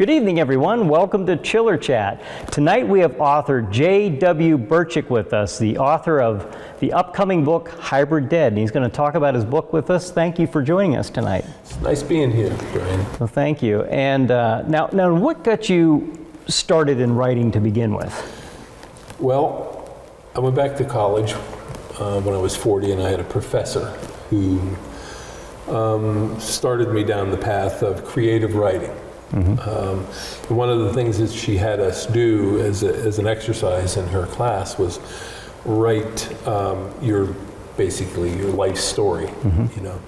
Good evening, everyone. Welcome to Chiller Chat. Tonight we have author J.W. Burchick with us, the author of the upcoming book, Hybrid Dead. And he's going to talk about his book with us. Thank you for joining us tonight. It's nice being here, Brian. Well, thank you. And now, what got you started in writing to begin with? Well, I went back to college when I was 40, and I had a professor who started me down the path of creative writing. Mm-hmm. One of the things that she had us do as an exercise in her class was write basically your life story, you know.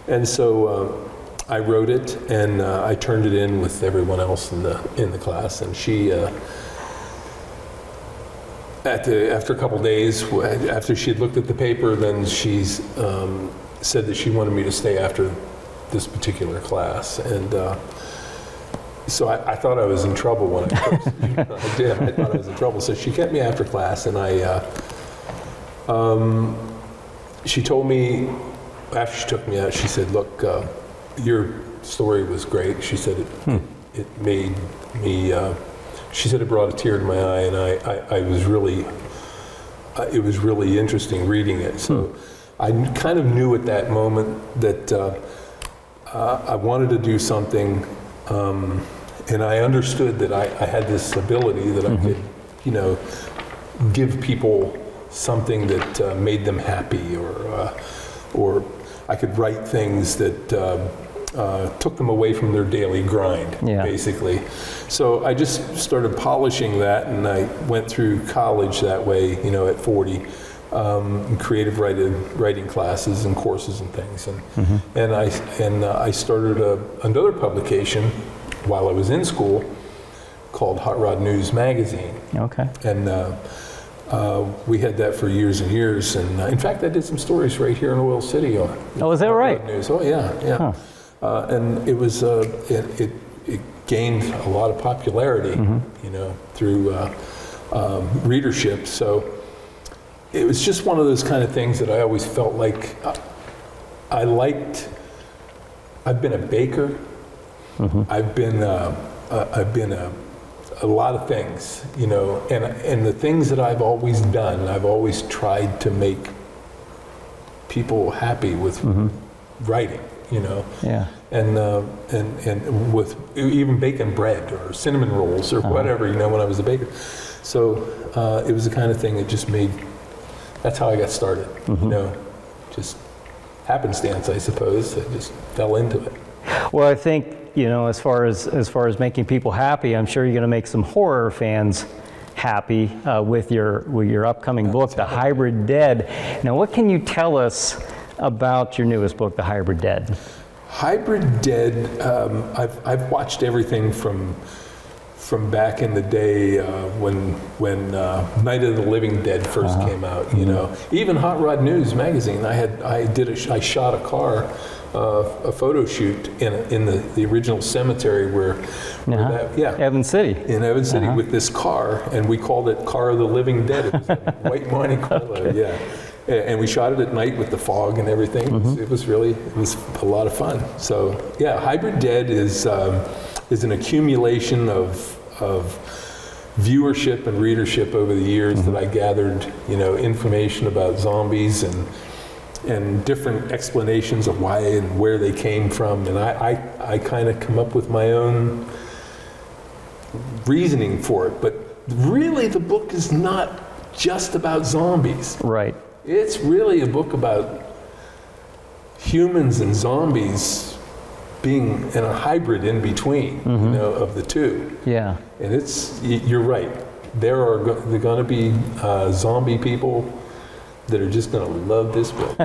And so I wrote it, and I turned it in with everyone else in the class, and she after a couple days, after she had looked at the paper, then she said that she wanted me to stay after this particular class, and so I thought I was in trouble when I first I did. I thought I was in trouble. So she kept me after class, and she told me, after she took me out, she said, look, your story was great. She said it made me, she said it brought a tear to my eye, and I was really, it was really interesting reading it. So I kind of knew at that moment that I wanted to do something, and I understood that I had this ability that I could, you know, give people something that made them happy, or I could write things that took them away from their daily grind, basically. So I just started polishing that, and I went through college that way, you know, at 40, creative writing classes and courses and things, and I started another publication while I was in school called Hot Rod News Magazine. Okay. And we had that for years and years, and in fact I did some stories right here in Oil City on is that Hot right? Rod News. Oh yeah. Huh. And it was it gained a lot of popularity, you know, through readership. So it was just one of those kind of things that I always felt like I liked. I've been a baker. I've been a lot of things, you know, and the things that I've always done, I've always tried to make people happy with writing, you know. Yeah. And with even baking bread or cinnamon rolls or whatever, you know, when I was a baker. So it was the kind of thing that just made. That's how I got started, you know, just happenstance, I suppose. I just fell into it. Well, I think, you know, as far as making people happy, I'm sure you're going to make some horror fans happy with your upcoming book, The Hybrid Dead. Now, what can you tell us about your newest book, The Hybrid Dead? Hybrid Dead, I've watched everything from back in the day when Night of the Living Dead first came out, you know. Even Hot Rod News Magazine, I shot a car, a photo shoot in the original cemetery where Evans City. In Evans City with this car, and we called it Car of the Living Dead. It was a white Monte Carlo, and we shot it at night with the fog and everything. It was a lot of fun. So yeah, Hybrid Dead is an accumulation of viewership and readership over the years that I gathered, you know, information about zombies and different explanations of why and where they came from, and I kind of come up with my own reasoning for it. But really, the book is not just about zombies. Right. It's really a book about humans and zombies being in a hybrid in between, you know, of the two. Yeah. And you're right. There are going to be zombie people that are just going to love this book.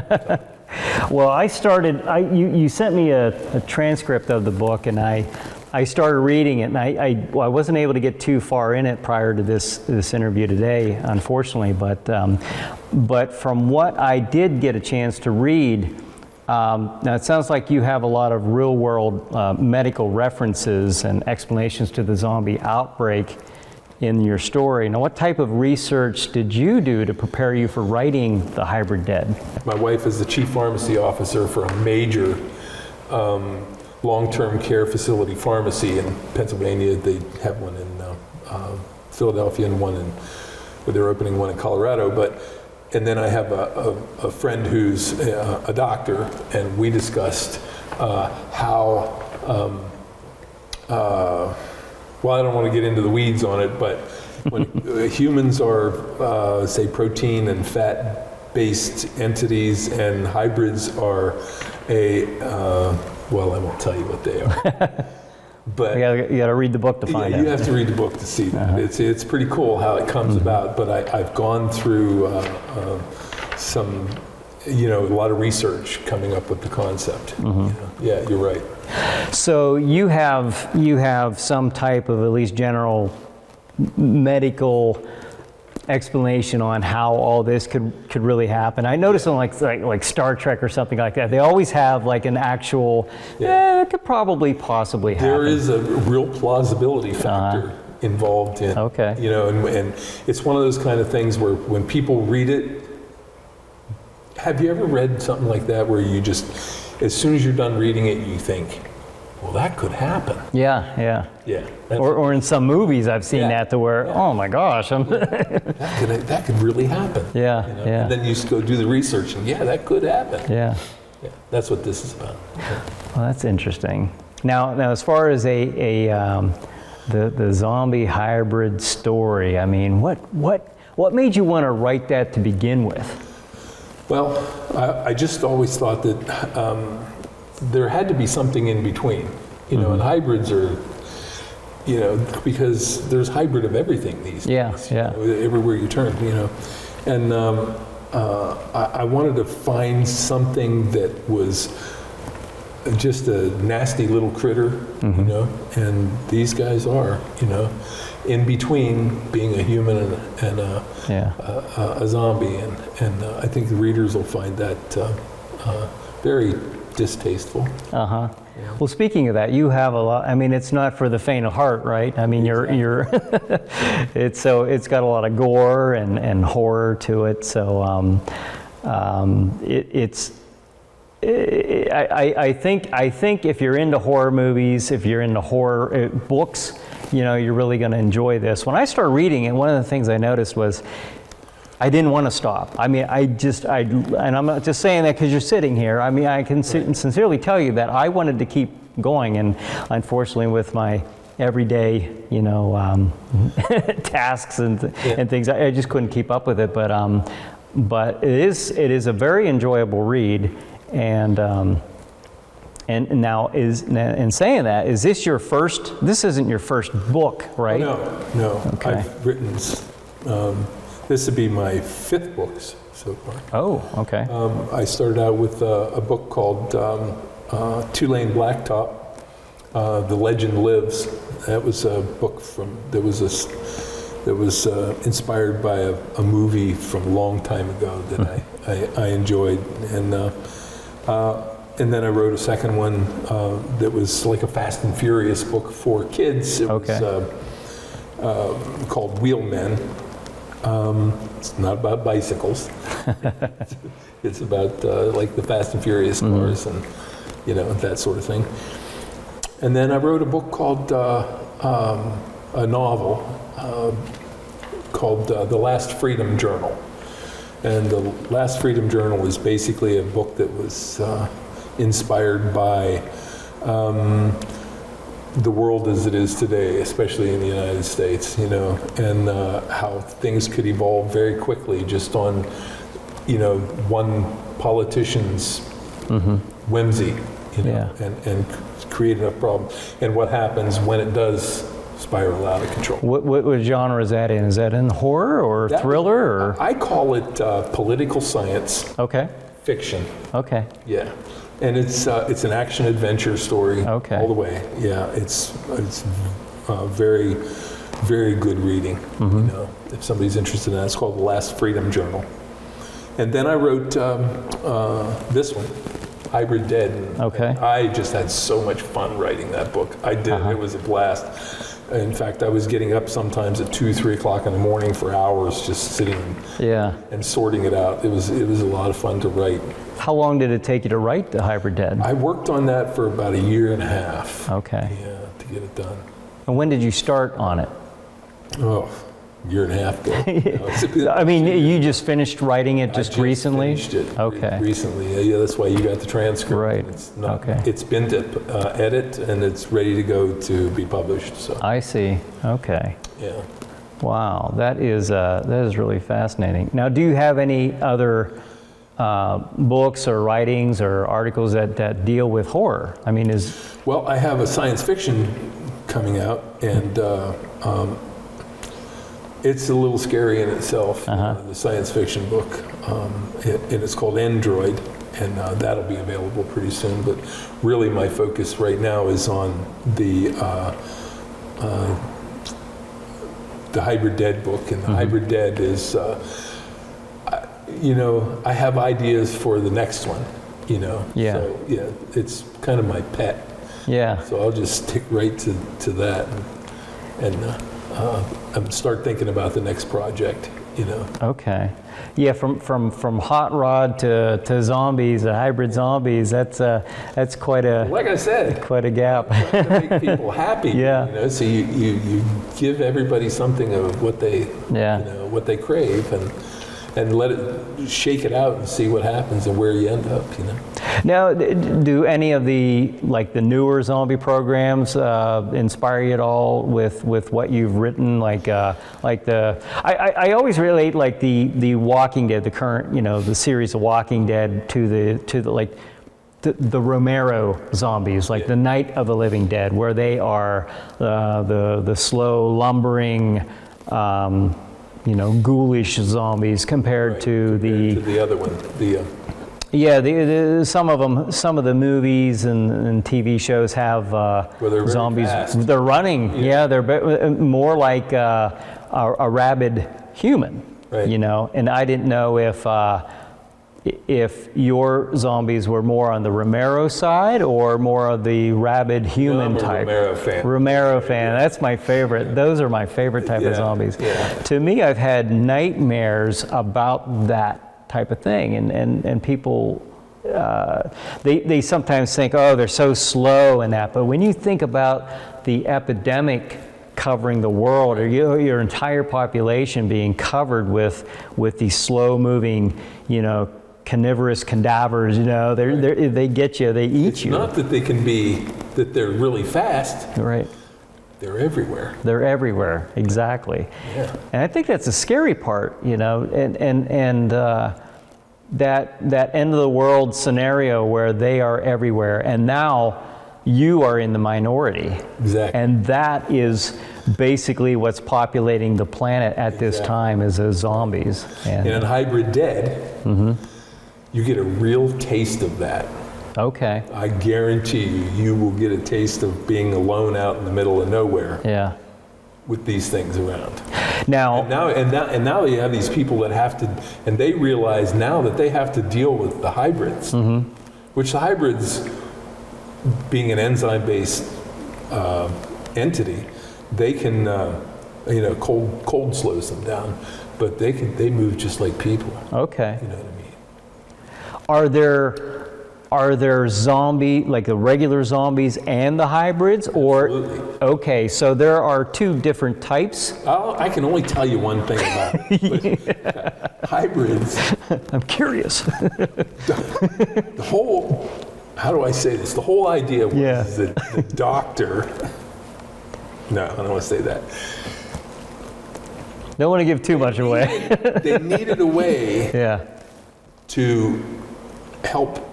Well, you sent me a transcript of the book, and I started reading it, and I wasn't able to get too far in it prior to this interview today, unfortunately, but from what I did get a chance to read, now it sounds like you have a lot of real-world medical references and explanations to the zombie outbreak in your story. Now, what type of research did you do to prepare you for writing The Hybrid Dead? My wife is the chief pharmacy officer for a major long-term care facility pharmacy in Pennsylvania. They have one in Philadelphia and they're opening one in Colorado. And then I have a friend who's a doctor, and we discussed how, well, I don't want to get into the weeds on it, but when humans are, say, protein and fat-based entities, and hybrids are well, I won't tell you what they are. But you got to read the book to find out. You have to read the book to see that. It's pretty cool how it comes about. But I've gone through some, a lot of research coming up with the concept. Yeah, you're right. So you have some type of at least general medical explanation on how all this could really happen. I noticed on like Star Trek or something like that, they always have like an actual, it could probably possibly happen. There is a real plausibility factor involved in, and it's one of those kind of things where when people read it, have you ever read something like that where you just, as soon as you're done reading it, you think, well, that could happen. Yeah. Or in some movies, I've seen that to where, oh my gosh, that could really happen. Yeah. And then you just go do the research, and that could happen. Yeah. That's what this is about. Well, that's interesting. Now, as far as the zombie hybrid story, I mean, what made you want to write that to begin with? Well, I just always thought that there had to be something in between, and hybrids are, because there's hybrid of everything these days. Everywhere you turn, and I wanted to find something that was just a nasty little critter, and these guys are, in between being a human and a zombie, and I think the readers will find that very distasteful. Well, speaking of that, you have a lot. I mean, it's not for the faint of heart, right? I mean, you're it's got a lot of gore and horror to it. So I think if you're into horror movies, if you're into horror books, you're really going to enjoy this. When I started reading it, one of the things I noticed was I didn't want to stop. I mean, and I'm not just saying that because you're sitting here. I mean, I can sincerely tell you that I wanted to keep going, and unfortunately, with my everyday, tasks and things, I just couldn't keep up with it. But it is a very enjoyable read, and now in saying that, is this your first? This isn't your first book, right? No. Okay. I've written. This would be my 5th book so far. Oh, okay. I started out with a book called Two-Lane Blacktop, The Legend Lives. That was a book that was inspired by a movie from a long time ago that I enjoyed. And then I wrote a second one that was like a Fast and Furious book for kids. It was called Wheelmen. It's not about bicycles. It's about like the Fast and Furious cars and that sort of thing. And then I wrote a book called a novel called The Last Freedom Journal. And The Last Freedom Journal is basically a book that was inspired by the world as it is today, especially in the United States, and how things could evolve very quickly just on, one politician's whimsy, and create enough problem. And what happens when it does spiral out of control. What genre is that in? Is that in horror or thriller? Or? I call it political science. Okay. Fiction. Okay. Yeah. And it's an action adventure story all the way. Yeah, it's very, very good reading. If somebody's interested in that, it's called The Last Freedom Journal. And then I wrote this one, Hybrid Dead. And I just had so much fun writing that book. I did. It was a blast. In fact, I was getting up sometimes at 2, 3 o'clock in the morning for hours, just sitting Yeah. and sorting it out. It was a lot of fun to write. How long did it take you to write The Hybrid Dead? I worked on that for about a year and a half. Okay. Yeah, to get it done. And when did you start on it? Oh, year and a half ago. I mean, you just finished writing it I just recently? Finished it Okay. recently. Yeah, that's why you got the transcript. Right. Okay. It's been to edit and it's ready to go to be published. So I see. Okay. yeah. Wow, that is really fascinating. Now, do you have any other books or writings or articles that deal with horror? I mean, Well, I have a science fiction coming out, and it's a little scary in itself. The science fiction book, and it's called Android, and that'll be available pretty soon. But really, my focus right now is on the Hybrid Dead book, and the Hybrid Dead is, I have ideas for the next one. Yeah. So yeah, it's kind of my pet. yeah. So I'll just stick right to that, and start thinking about the next project. Okay. Yeah, from hot rod to zombies, hybrid zombies. That's quite a Like I said, gap. to make people happy. Yeah. So you give everybody something of what they what they crave, and let it shake it out and see what happens and where you end up. Now, do any of the newer zombie programs inspire you at all with what you've written? I always relate the Walking Dead, the current the series of Walking Dead to the Romero zombies, the Night of the Living Dead, where they are the slow lumbering. Ghoulish zombies compared to the other one. Some of the movies and TV shows have they're zombies. fast. They're running. Yeah, they're more like a rabid human. Right. And I didn't know if your zombies were more on the Romero side or more of the rabid human I'm a type. Romero fan. Romero fan. That's my favorite. Those are my favorite type of zombies. Yeah. To me, I've had nightmares about that type of thing, and people. They sometimes think, oh, they're so slow and that, but when you think about the epidemic covering the world, or your entire population being covered with these slow-moving, carnivorous cadavers, they get you, they eat It's you. not that they're really fast. Right. They're everywhere. They're everywhere, exactly. Yeah. And I think that's the scary part, and that end of the world scenario where they are everywhere, and now you are in the minority. Exactly. And that is basically what's populating the planet at this time is those zombies. And in Hybrid Dead, you get a real taste of that. Okay. I guarantee you will get a taste of being alone out in the middle of nowhere. Yeah. With these things around. Now Now you have these people that have to, and they realize now that they have to deal with the hybrids, which the hybrids, being an enzyme-based entity, they can, cold slows them down, but they move just like people. Okay. You know what I mean? Are there zombie, like the regular zombies and the hybrids? Or Absolutely. Okay, so there are two different types. I can only tell you one thing about it. But hybrids, I'm curious. the whole, how do I say this? The whole idea was that the doctor, no, I don't want to say that. Don't want to give too much away. They needed a way to help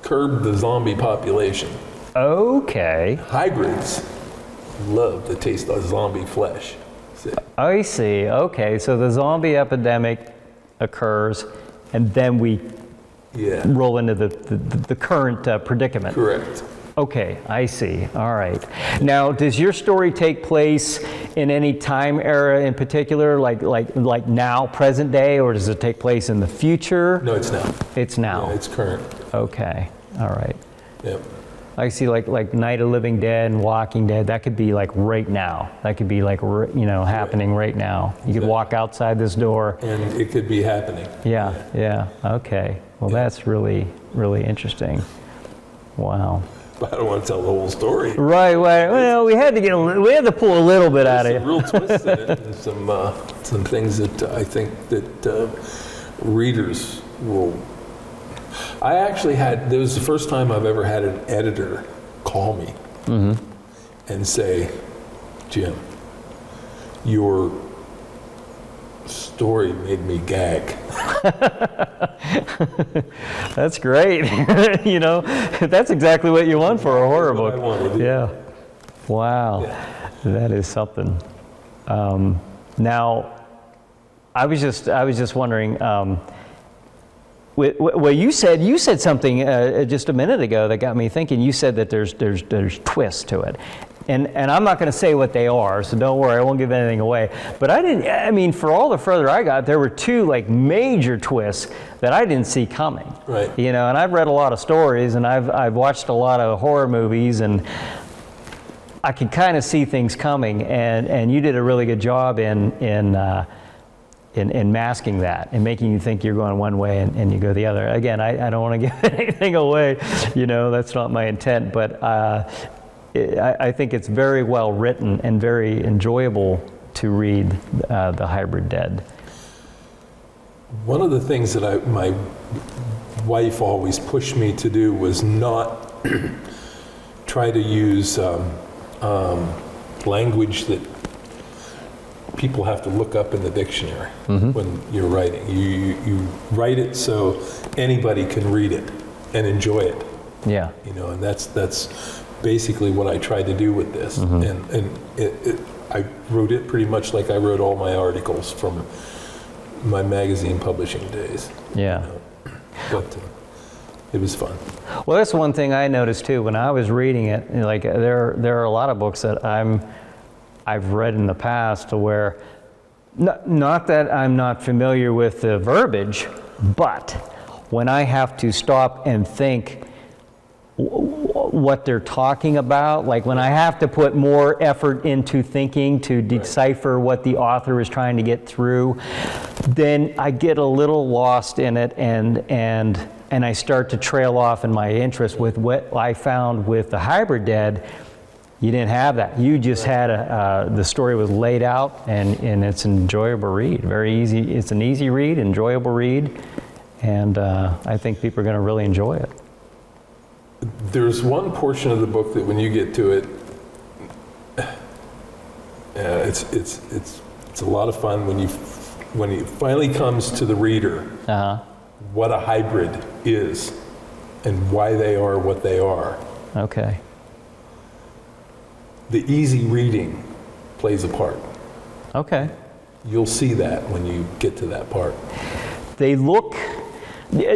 curb the zombie population. Okay. Hybrids love the taste of zombie flesh. I see. Okay, so the zombie epidemic occurs, and then we roll into the current predicament. Correct. Okay, I see. All right. Now, does your story take place in any time era in particular, like now, present day, or does it take place in the future? No, it's now. It's now. Yeah, it's current. Okay. All right. Yep. I see like Night of Living Dead and Walking Dead. That could be like right now. That could be like happening right now. You could walk outside this door, and it could be happening. Yeah. Okay. Well, that's really interesting. Wow. But I don't want to tell the whole story. Right. Well, we had to pull a little bit out of There's it. some real twists in it, and some things that I think that readers will. I actually that was the first time I've ever had an editor call me and say, Jim, your story made me gag. That's great. That's exactly what you want for a horror book. I wanted. Yeah. Wow. Yeah. That is something. Now, I was just wondering. Well, you said something just a minute ago that got me thinking. You said that there's twists to it, and I'm not going to say what they are, so don't worry, I won't give anything away. But I mean, for all the further I got, there were two like major twists that I didn't see coming. Right. And I've read a lot of stories, and I've watched a lot of horror movies, and I could kind of see things coming. And you did a really good job in masking that and making you think you're going one way and you go the other. Again, I don't want to give anything away, that's not my intent, but I think it's very well written and very enjoyable to read The Hybrid Dead. One of the things that my wife always pushed me to do was not try to use language that people have to look up in the dictionary when you're writing. You write it so anybody can read it and enjoy it. Yeah. And that's basically what I tried to do with this. And I wrote it pretty much like I wrote all my articles from my magazine publishing days. Yeah. But it was fun. Well, that's one thing I noticed too when I was reading it. Like there are a lot of books that I've read in the past to where, not that I'm not familiar with the verbiage, but when I have to stop and think what they're talking about, like when I have to put more effort into thinking to decipher what the author is trying to get through, then I get a little lost in it and I start to trail off in my interest with what I found with The Hybrid Dead. You didn't have that. You just had the story was laid out, and it's an enjoyable read. Very easy. It's an easy read, enjoyable read, and I think people are going to really enjoy it. There's one portion of the book that when you get to it, it's a lot of fun when it finally comes to the reader what a hybrid is and why they are what they are. Okay. The easy reading plays a part. Okay. You'll see that when you get to that part. They look,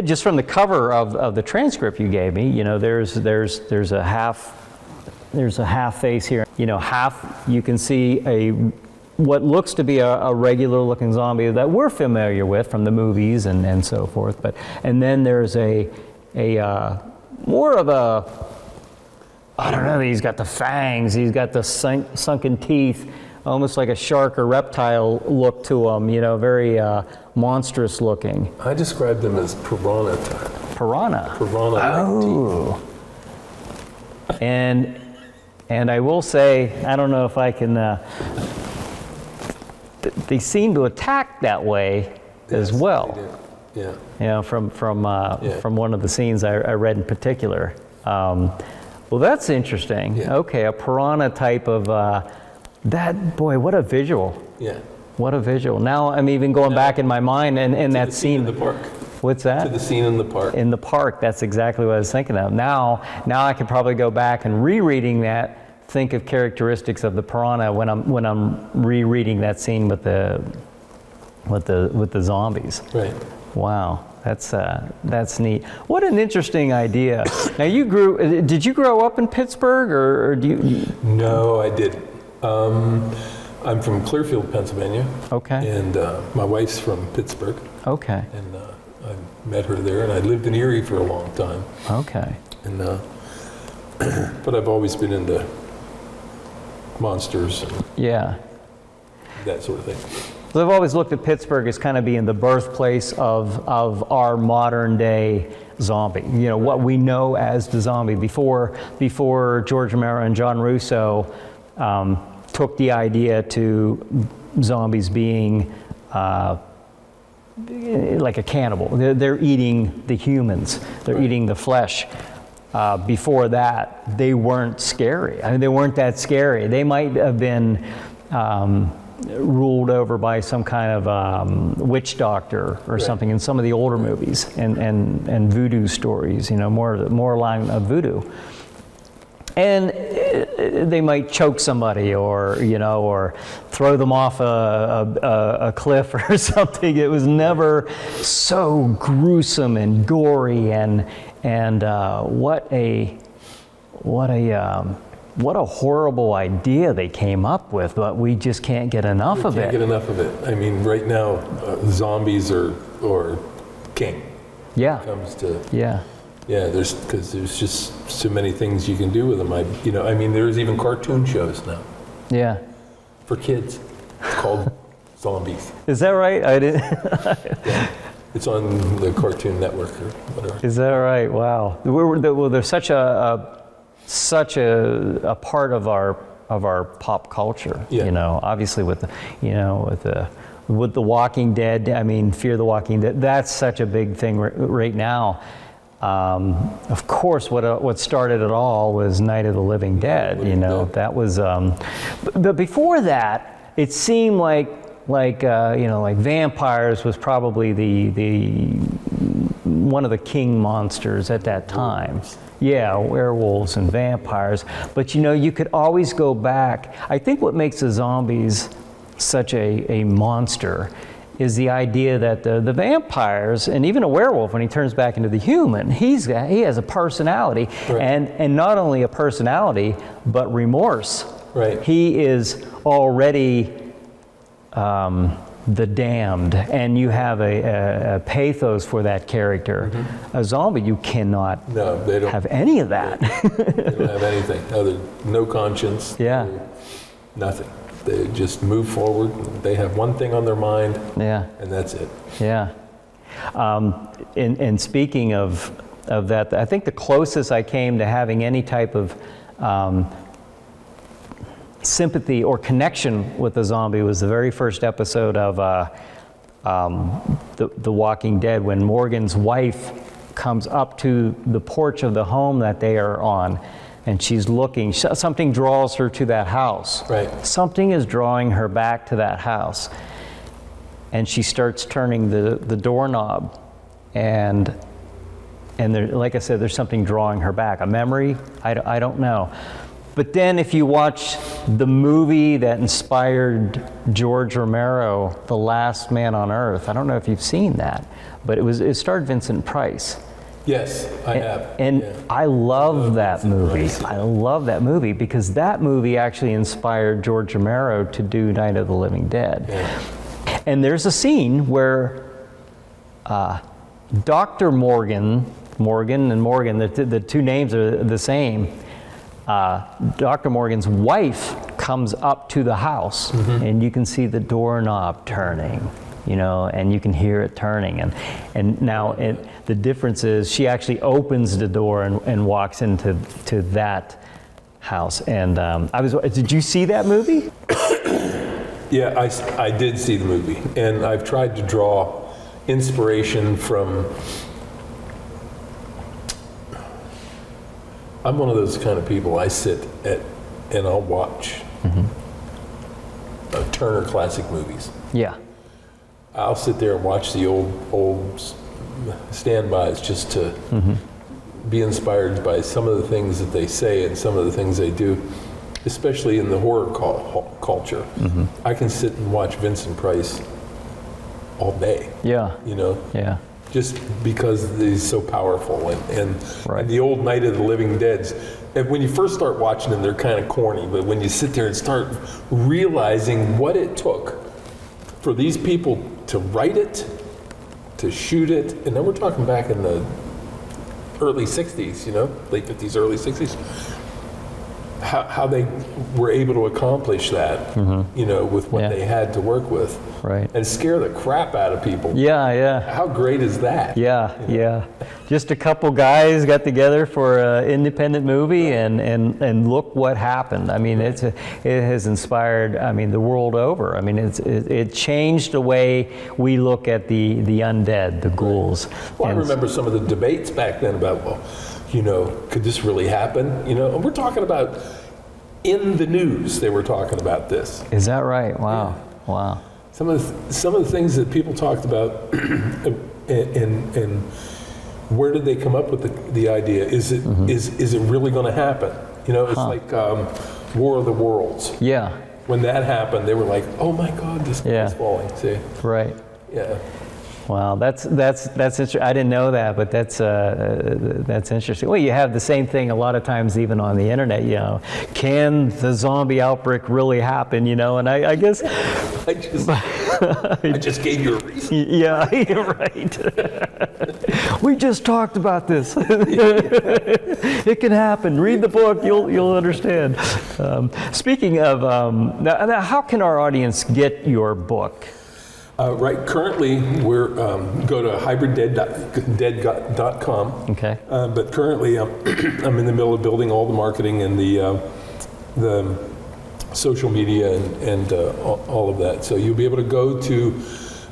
just from the cover of the transcript you gave me, there's a half face here. Half you can see what looks to be a regular looking zombie that we're familiar with from the movies and so forth. And then there's a more of a, I don't know, he's got the fangs, he's got the sunken teeth, almost like a shark or reptile look to him, very monstrous looking. I described them as piranha type. Piranha? Piranha-like teeth. And I will say, I don't know if I can, they seem to attack that way as well. They do. Yeah. From one of the scenes I read in particular. Well, that's interesting. Yeah. Okay, a piranha type of that. Boy, what a visual! Yeah. What a visual. Now I'm even going back in my mind and that scene. In the park. What's that? To the scene in the park. In the park. That's exactly what I was thinking of. Now I could probably go back and rereading that, think of characteristics of the piranha when I'm rereading that scene with the zombies. Right. Wow. That's neat. What an interesting idea. Now did you grow up in Pittsburgh or do you? No, I didn't. I'm from Clearfield, Pennsylvania. Okay. And my wife's from Pittsburgh. Okay. And I met her there, and I lived in Erie for a long time. Okay. And but I've always been into monsters and Yeah. that sort of thing. So I've always looked at Pittsburgh as kind of being the birthplace of our modern day zombie. You know, what we know as the zombie. Before George Romero and John Russo took the idea to zombies being like a cannibal. They're eating the humans. They're eating the flesh. Before that, they weren't scary. I mean, they weren't that scary. They might have been ruled over by some kind of witch doctor or something in some of the older movies and voodoo stories, you know, more line of voodoo. And they might choke somebody or, you know, or throw them off a cliff or something. It was never so gruesome and gory and what a horrible idea they came up with, but we just can't get enough of it. Can't get enough of it. I mean, right now, zombies are king. Yeah. When it comes to Yeah. because there's just so many things you can do with them. I mean, there's even cartoon shows now Yeah. for kids. It's called Zombies. Is that right? I didn't. Yeah. It's on the Cartoon Network or whatever. Is that right? Wow. Well, they're such a part of our pop culture. Yeah. You know, obviously with the Walking Dead. I mean, Fear the Walking Dead. That's such a big thing right now. Of course, what started it all was Night of the Living Dead. You know, that was. But before that, it seemed like vampires was probably the one of the king monsters at that time. Yeah, werewolves and vampires. But you know, you could always go back. I think what makes the zombies such a monster is the idea that the vampires, and even a werewolf, when he turns back into the human, he has a personality, right. and not only a personality, but remorse. Right. He is already the damned, and you have a pathos for that character. Mm-hmm. A zombie, you cannot they don't have any of that. They don't have anything other, no conscience. Yeah. Nothing. They just move forward. They have one thing on their mind. Yeah. And that's it. Yeah. And speaking of that, I think the closest I came to having any type of sympathy or connection with the zombie was the very first episode of The Walking Dead, when Morgan's wife comes up to the porch of the home that they are on, and she's looking. Something draws her to that house. Right. Something is drawing her back to that house. And she starts turning the doorknob, and there, like I said, there's something drawing her back. A memory? I don't know. But then if you watch the movie that inspired George Romero, The Last Man on Earth, I don't know if you've seen that, but it starred Vincent Price. Yes, I have. And yeah. I love that Vincent movie. Price. I love that movie because that movie actually inspired George Romero to do Night of the Living Dead. Yeah. And there's a scene where Dr. Morgan, the two names are the same. Dr. Morgan's wife comes up to the house, and you can see the doorknob turning, you know, and you can hear it turning. And now the difference is she actually opens the door and walks into that house. And did you see that movie? Yeah, I did see the movie, and I've tried to draw inspiration from. I'm one of those kind of people. I sit and I'll watch Turner Classic Movies. Yeah. I'll sit there and watch the old standbys just to be inspired by some of the things that they say and some of the things they do, especially in the horror culture. I can sit and watch Vincent Price all day. Yeah. You know? Yeah. Just because he's so powerful. And the old Night of the Living Deads, and when you first start watching them, they're kind of corny, but when you sit there and start realizing what it took for these people to write it, to shoot it, and then we're talking back in the early 60s, late 50s, early 60s, how they were able to accomplish that, with what Yeah. they had to work with. Right. And scare the crap out of people. Yeah. How great is that? Yeah. Just a couple guys got together for an independent movie, and look what happened. I mean, it has inspired, the world over. I mean, it changed the way we look at the undead, the ghouls. Well, I And- remember some of the debates back then about, could this really happen? And we're talking about in the news. They were talking about this. Is that right? Wow. Wow. Some of the things that people talked about, and where did they come up with the idea? Is it is it really going to happen? It's like War of the Worlds. Yeah. When that happened, they were like, "Oh my God, this sky is falling." See? Right. Yeah. Wow, that's interesting. I didn't know that, but that's interesting. Well, you have the same thing a lot of times, even on the internet. Can the zombie outbreak really happen? And I guess I just gave you a reason. Yeah, you're right. We just talked about this. It can happen. Read the book; you'll understand. Speaking of, now, how can our audience get your book? Right. Currently, we're go to hybriddead.com. Okay. But currently, I'm in the middle of building all the marketing and the social media and all of that. So you'll be able to go to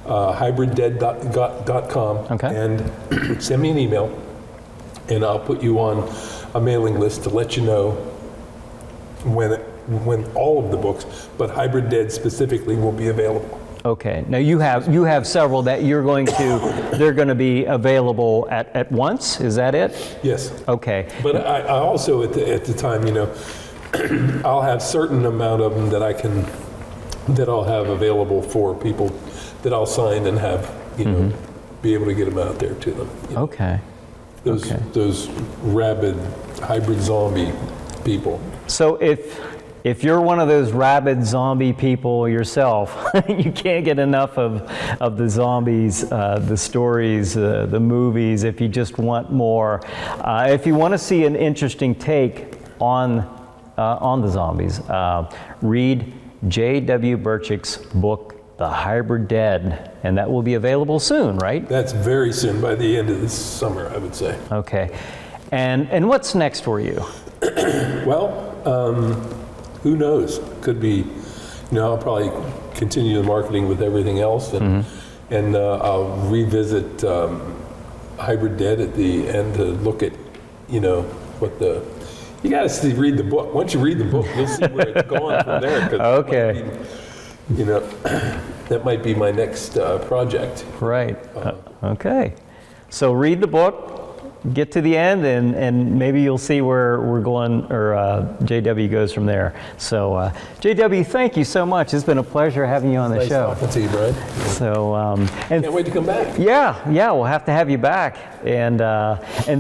hybriddead.com and send me an email, and I'll put you on a mailing list to let you know when all of the books, but Hybrid Dead specifically, will be available. Okay. Now you have several that they're going to be available at once. Is that it? Yes. Okay. But I also at the time, I'll have certain amount of them that I'll have available for people that I'll sign and have, be able to get them out there to them. Okay. Those rabid hybrid zombie people. So if you're one of those rabid zombie people yourself, you can't get enough of the zombies, the stories, the movies, if you just want more. If you want to see an interesting take on the zombies, read J.W. Burchick's book, The Hybrid Dead, and that will be available soon, right? That's very soon, by the end of this summer, I would say. Okay. And what's next for you? Well, who knows? Could be, I'll probably continue the marketing with everything else, and I'll revisit Hybrid Dead at the end to look at, what you got to read the book. Once you read the book, you'll see where it's going from there. 'Cause Okay. that might be my next project. Right. Okay. So read the book, get to the end, and maybe you'll see where we're going, or JW goes from there. So JW, thank you so much. It's been a pleasure having you on the Nice show. talking to you, Brian. So and Can't wait to come back. yeah, we'll have to have you back. And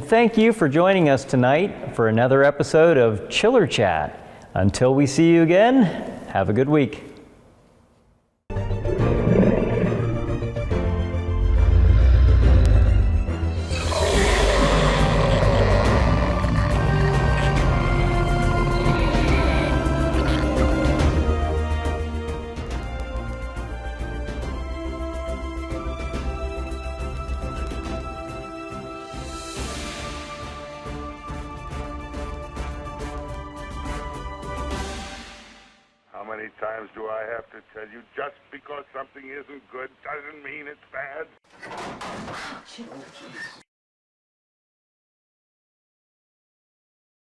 thank you for joining us tonight for another episode of Chiller Chat. Until we see you again, have a good week. How many times do I have to tell you, just because something isn't good doesn't mean it's bad?